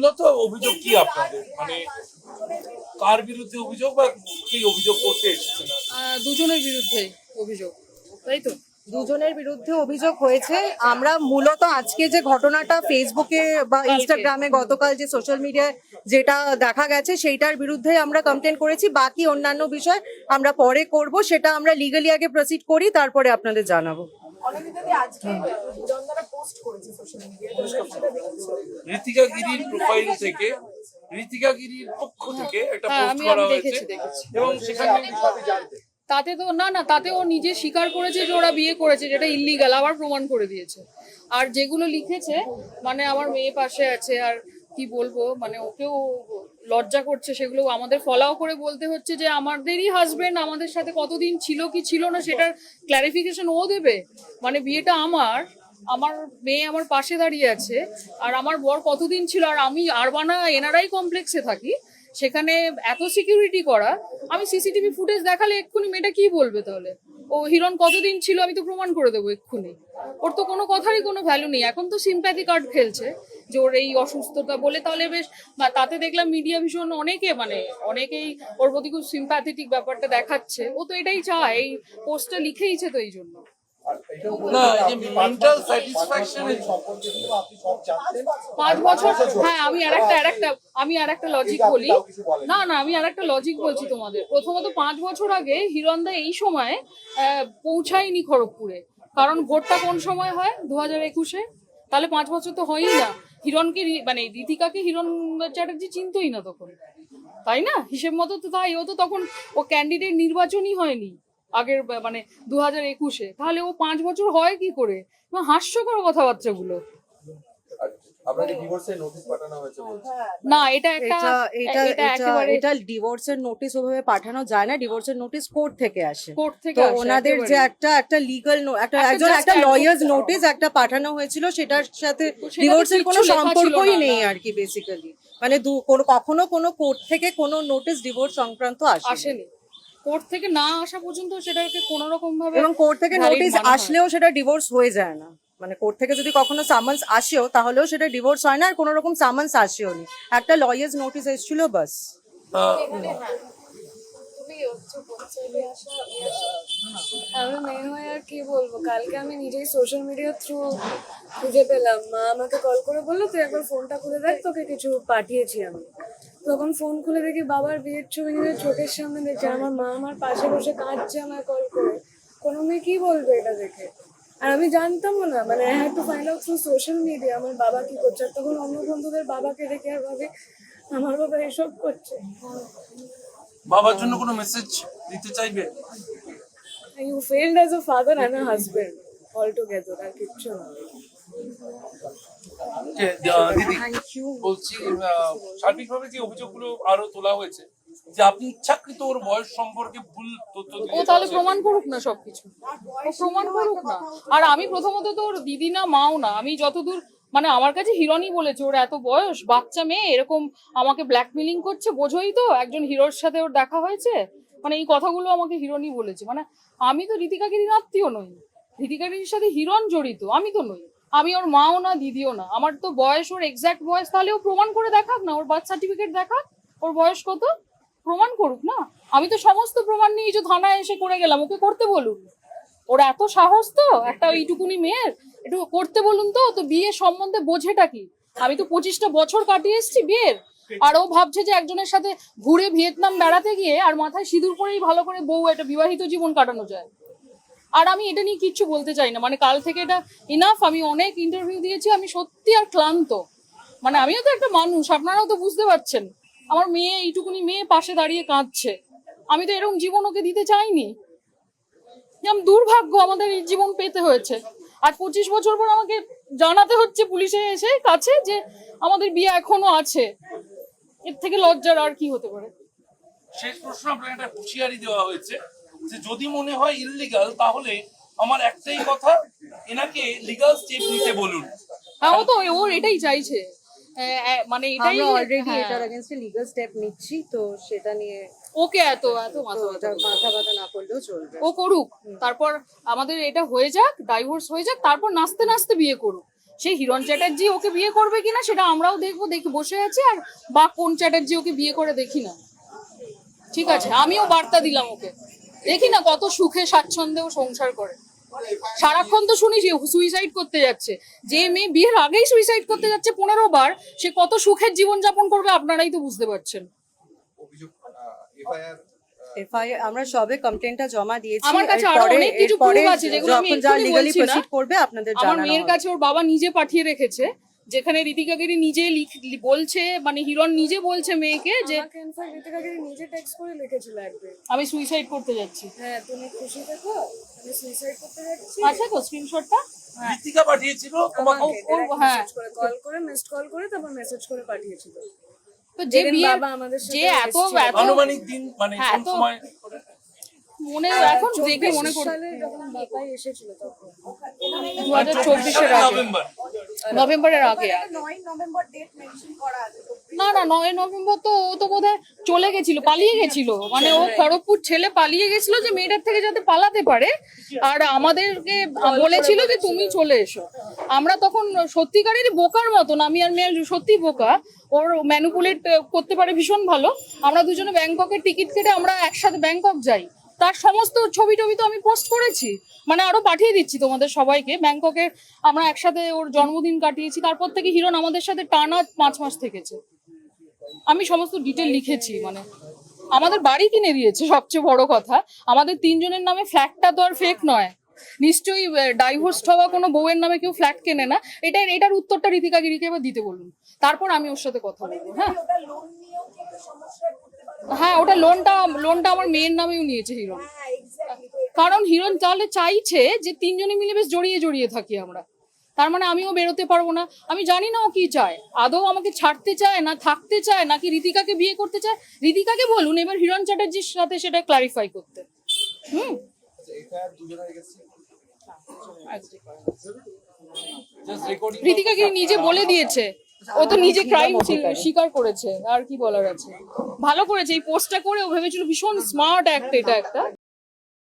মূলত অভিযোগ কি আপনাদের, মানে কার বিরুদ্ধে অভিযোগ বা কি অভিযোগ করতে এসেছেন? দুজনের বিরুদ্ধে অভিযোগ, তাই তো? দুজনের বিরুদ্ধে অভিযোগ হয়েছে। আমরা মূলত আজকে যে ঘটনাটা ফেসবুকে বা ইনস্টাগ্রামে গতকাল যে সোশ্যাল মিডিয়ায় যেটা দেখা গেছে সেইটার বিরুদ্ধে আমরা কমপ্লেন করেছি। বাকি অন্যান্য বিষয় আমরা পরে করব, সেটা আমরা লিগালি আগে প্রসিড করি, তারপরে আপনাদের জানাবো। ঋতিকা গিরির প্রোফাইল থেকে, ঋতিকা গিরির পক্ষ থেকে একটা পোস্ট করা হয়েছে এবং সেখানে তাতে তো না তাতে ও নিজে স্বীকার করেছে যে ওরা বিয়ে করেছে, যেটা ইল্লিগাল, আবার প্রমাণ করে দিয়েছে। আর যেগুলো লিখেছে, মানে আমার মেয়ে পাশে আছে, আর কি বলবো, মানে ওকেও লজ্জা করছে, সেগুলো আমাদের ফলাও করে বলতে হচ্ছে যে আমাদেরই হাজবেন্ড আমাদের সাথে কতদিন ছিল কি ছিল না সেটার ক্ল্যারিফিকেশন ও দেবে। মানে বিয়েটা আমার মেয়ে আমার পাশে দাঁড়িয়ে আছে, আর আমার বর কতদিন ছিল, আর আমি আরবানা এনআরআই কমপ্লেক্সে থাকি, সেখানে এত সিকিউরিটি করা, আমি সিসিটিভি ফুটেজ দেখালে এক্ষুনি মেয়েটা কি বলবে তাহলে? ও হিরণ কতদিন ছিল আমি তো প্রমাণ করে দেবো এক্ষুনি। ওর তো কোনো কথারই কোনো ভ্যালু নেই। এখন তো সিম্প্যাথি কার্ড খেলছে যে ওর এই অসুস্থতা বলে, তাহলে বেশ, তাতে দেখলাম মিডিয়া ভীষণ অনেকেই ওর প্রতি খুব সিম্প্যাথেটিক ব্যাপারটা দেখাচ্ছে। ও তো এটাই চায়, এই পোস্টটা লিখেইছে তো এই জন্য। না, এই যে মেন্টাল স্যাটিসফ্যাকশনের 5 বছর, হ্যাঁ আমি আর একটা লজিক বলি। আমি আর একটা লজিক বলছি তোমাদের। প্রথমত 5 বছর আগে হিরণদা এই সময় পৌঁছায়নি খড়গপুরে, কারণ ভোটটা কোন সময় হয়? 2021-এ। তাহলে 5 বছর তো হয়ই না। হিরণকে, মানে ঋতিকাকে হিরণ চ্যাটার্জি চিনতই না তখন, তাই না? হিসেব মতো তো তাই। ও তো তখন ও ক্যান্ডিডেট নির্বাচনই হয়নি আগের, মানে 2021-এ। তাহলে ও 5 বছর হয় কি করে? হাস্যকর কথাবার্তাগুলো। না, এটা ডিভোর্সের নোটিশ ওভাবে পাঠানো যায় না। ডিভোর্সের নোটিশ কোর্ট থেকে আসে। তো আসে ওনাদের যে একটা লিগ্যাল একটা লয়ার্স নোটিশ একটা পাঠানো হয়েছিল, সেটার সাথে ডিভোর্সের কোনো সম্পর্কই নেই আর কি বেসিক্যালি। মানে কখনো কোনো কোর্ট থেকে কোনো নোটিশ ডিভোর্স সংক্রান্ত আসেনি। কোর্ট থেকে না আসা পর্যন্ত সেটাকে কোনো রকম ভাবে, এবং কোর্ট থেকে নোটিশ আসলেও সেটা ডিভোর্স হয়ে যায় না। মানে কোর্ট থেকে যদি কখনো সামান্স আসেও তাহলেও সেটা ডিভোর্স হয় না, আর কোনো রকম সামান্স আসেও নি। একটা লয়ার্স নোটিশ এসেছিল বাস। আমি মেয়ে হয়ে আর কি বলবো, কালকে আমি নিজেই সোশ্যাল মিডিয়ার থ্রু খুঁজে পেলাম। মা আমাকে কল করে বললো তুই একবার ফোনটা খুলে দেখ, তোকে কিছু পাঠিয়েছি আমি। তখন ফোন খুলে দেখি বাবার বিয়ের ছবি নিজের চোখের সামনে দেখছি। আমার মা আমার পাশে বসে কাঁদছে আমায় কল করে। কোনো মেয়ে কি বলবে এটা দেখে? আর আমি জানতামও না, মানে I had to find out through social media আমার বাবা কি করছে। আর তখন অন্য বন্ধুদের বাবাকে দেখে আর ভাবে আমার বাবা এসব করছে। বাবার জন্য কোনো মেসেজ দিতে চাইবে? You failed as a father and a husband altogether. আর কিচ্ছু না। দিদি বলছি, সার্বিকভাবে যে অভিযোগগুলো আরো তোলা হয়েছে যে আপনি ইচ্ছাকৃত ওর বয়স সম্পর্কে ভুল তথ্য ও দিয়ে, তাহলে প্রমাণ করুক না সবকিছু, ও প্রমাণ করুক না। আর আমি প্রথমত তো ওর দিদি না মাও না, আমি যতদূর, মানে আমার কাছে হিরণই বলেছে ওর এত বয়স, বাচ্চা মেয়ে এরকম আমাকে ব্ল্যাকমেলিং করছে। বোঝোই তো একজন হিরোর সাথে ওর দেখা হয়েছে, মানে এই কথাগুলো আমাকে হিরণই বলেছে। মানে আমি তো ঋতিকা গিরির আত্মীয় নই, ঋতিকা গিরির সাথে হিরণ জড়িত, আমি তো নই। আমি ওর মাও না দিদিও না। আমার তো বয়স, ওর এক্সাক্ট বয়স তাহলে ও প্রমাণ করে দেখাক না, ওর বার্থ সার্টিফিকেট দেখাক, ওর বয়স কত, প্রমাণ করুক না। আমি তো সমস্ত প্রমাণ নিয়ে যে থানায় এসে করে গেলাম, ওকে করতে বলুন। ওর এত সাহস তো, একটা এইটুকুনি মেয়ের, একটু করতে বলুন তো। তো বিয়ে সম্বন্ধে বোঝেটা কি? আমি তো 25টা বছর কাটিয়ে এসেছি বিয়ের, আর ও ভাবছে যে একজনের সাথে ঘুরে ভিয়েতনাম বেড়াতে গিয়ে আর মাথায় সিঁদুর পরেই ভালো করে বউ একটা বিবাহিত জীবন কাটানো যায়। আর আমি এটা নিয়ে কিচ্ছু বলতে চাই না, মানে কাল থেকে এটা ইনাফ। আমি অনেক ইন্টারভিউ দিয়েছি, আমি সত্যি আর ক্লান্ত। মানে আমিও তো একটা মানুষ, আপনারাও তো বুঝতে পারছেন। আমার মেয়ে, এইটুকুনি মেয়ে পাশে দাঁড়িয়ে কাঁদছে। আমি তো এরকম জীবন ওকে দিতে চাইনি। যেমন দুর্ভাগ্য আমাদের এই জীবন পেতে হয়েছে। আর 25 বছর পর আমাকে জানাতে হচ্ছে পুলিশে এসে কাছে যে আমাদের বিয়ে এখনো আছে। এর থেকে লজ্জার আর কি হতে পারে? শেষ প্রশ্ন, আপনাকে একটা হুঁশিয়ারি দেওয়া হয়েছে যে যদি মনে হয় ইললিগাল তাহলে আমার একটাই কথা, এনাকে লিগ্যাল স্টেপ নিতে বলুন। হ্যাঁ, ও তো ওর এটাই চাইছে, মানে এটাই আমরা অলরেডি এটার এগেইনস্টে লিগ্যাল স্টেপ নিচ্ছি, তো সেটা নিয়ে ওকে এত মাথা ব্যথা না করলেও চলবে। ও করুক, তারপর আমাদের এটা হয়ে যাক, ডাইভোর্স হয়ে যাক, তারপর নাচতে নাচতে বিয়ে করুক। সেই হিরণ চ্যাটার্জি ওকে বিয়ে করবে কিনা সেটা আমরাও দেখবো, দেখে বসে আছি। আর বা কোন চ্যাটার্জি ওকে বিয়ে করে দেখি না, ঠিক আছে? আমিও বার্তা দিলাম ওকে, দেখি না কত সুখে স্বাচ্ছন্দ্যে ও সংসার করে। সারাক্ষণ তো শুনি যে সুইসাইড করতে যাচ্ছে, যে মেয়ে বিয়ের আগেই সুইসাইড করতে যাচ্ছে 15 বার, সে কত সুখের জীবন যাপন করবে আপনারাই তো বুঝতে পারছেন। এফআইআর আমরা সবে কমপ্লেনটা জমা দিয়েছি। আমার কাছে আরো অনেক কিছু প্রুফ আছে যেগুলো আমি যখন যা এক্ষুনি লিগালি বলছি না। প্রসিড করবে আপনাদের আমার জানানো মেয়ের হবে। কাছে ওর বাবা নিজে পাঠিয়ে রেখেছে, যেখানে ঋতিকা গিরি নিজে বলছে, মানে হিরণ নিজে বলছে মেয়েকে যে আমাকে ইনফ্যাক্ট ঋতিকা গিরি নিজে টেক্সট করে লিখেছিল একদিন, আমি সুইসাইড করতে যাচ্ছি। হ্যাঁ তুমি খুশি থেকো, আমি সুইসাইড করতে যাচ্ছি। আছে তো স্ক্রিনশটটা? ঋতিকা পাঠিয়েছিল তোমাকে। হ্যাঁ, কল করে মিসড কল করে তারপর মেসেজ করে পাঠিয়েছিল। তো যে যেদিন বিয়ে বাবা আমাদের সাথে যে এত এত আনুমানিক দিন মানে হ্যাঁ, কোন তো- সময়? মনে এখন দেখে মনে 24 করছি সালে যখন বাবাই এসেছিল তখন 2024-এর আগে, নভেম্বর। নভেম্বরের আগে। 9 নভেম্বর ডেট মেনশন করা আছে। না না, 9 নভেম্বর তো ও তো বোধহয় চলে গেছিল, পালিয়ে গেছিল। মানে ও খড়গপুর ছেলে পালিয়ে গেছিল যে মেয়েটার থেকে যাতে পালাতে পারে, আর আমাদেরকে বলেছিল যে তুমি চলে এসো। আমরা তখন সত্যিকারেরই বোকার মতন, আমি আর মেয়ে সত্যি বোকা, ওর ম্যানুপুলেট করতে পারে ভীষণ ভালো। আমরা দুজনে ব্যাংককের টিকিট কেটে আমরা একসাথে ব্যাংকক যাই, তার সমস্ত ছবি টবি তো আমি পোস্ট করেছি, মানে আরো পাঠিয়ে দিচ্ছি তোমাদের সবাইকে। ব্যাংককে আমরা একসাথে ওর জন্মদিন কাটিয়েছি, তারপর থেকে হিরণ আমাদের সাথে টানা 5 মাস থেকেছে। আমি সমস্ত ডিটেল লিখেছি, মানে আমাদের বাড়ি কিনে দিয়েছে সবচেয়ে বড় কথা। আমাদের 3 জনের নামে ফ্ল্যাটটা তো আর ফেক নয়, নিশ্চয়ই ডাইভোর্স হওয়া কোনো বউয়ের নামে কেউ ফ্ল্যাট কেনে না। এটার উত্তরটা ঋতিকা গিরিকে এবার দিতে বলুন, তারপর আমি ওর সাথে কথা বলবো। হ্যাঁ, ওটা লোনটা আমার মেয়ের নামেও নিয়েছে হিরণ, কারণ হিরণ তাহলে চাইছে যে 3 জনে মিলে বেশ জড়িয়ে জড়িয়ে থাকি আমরা। তার মানে আমিও বেরোতে পারবো না। আমি জানি না ও কি চায়, আদৌ আমাকে ছাড়তে চায় না থাকতে চায়, নাকি ঋতিকাকে বিয়ে করতে চায়। ঋতিকাকে বলুন এবার হিরণ চ্যাটার্জির সাথে সেটা ক্লারিফাই করতে। Just recording. ঋতিকা কি নিজে বলে দিয়েছে, ও তো নিজে ক্রাইম স্বীকার করেছে, আর কি বলার আছে। ভালো করেছে এই পোস্টটা করে, ও ভেবেছিল ভীষণ স্মার্ট অ্যাক্ট এটা একটা।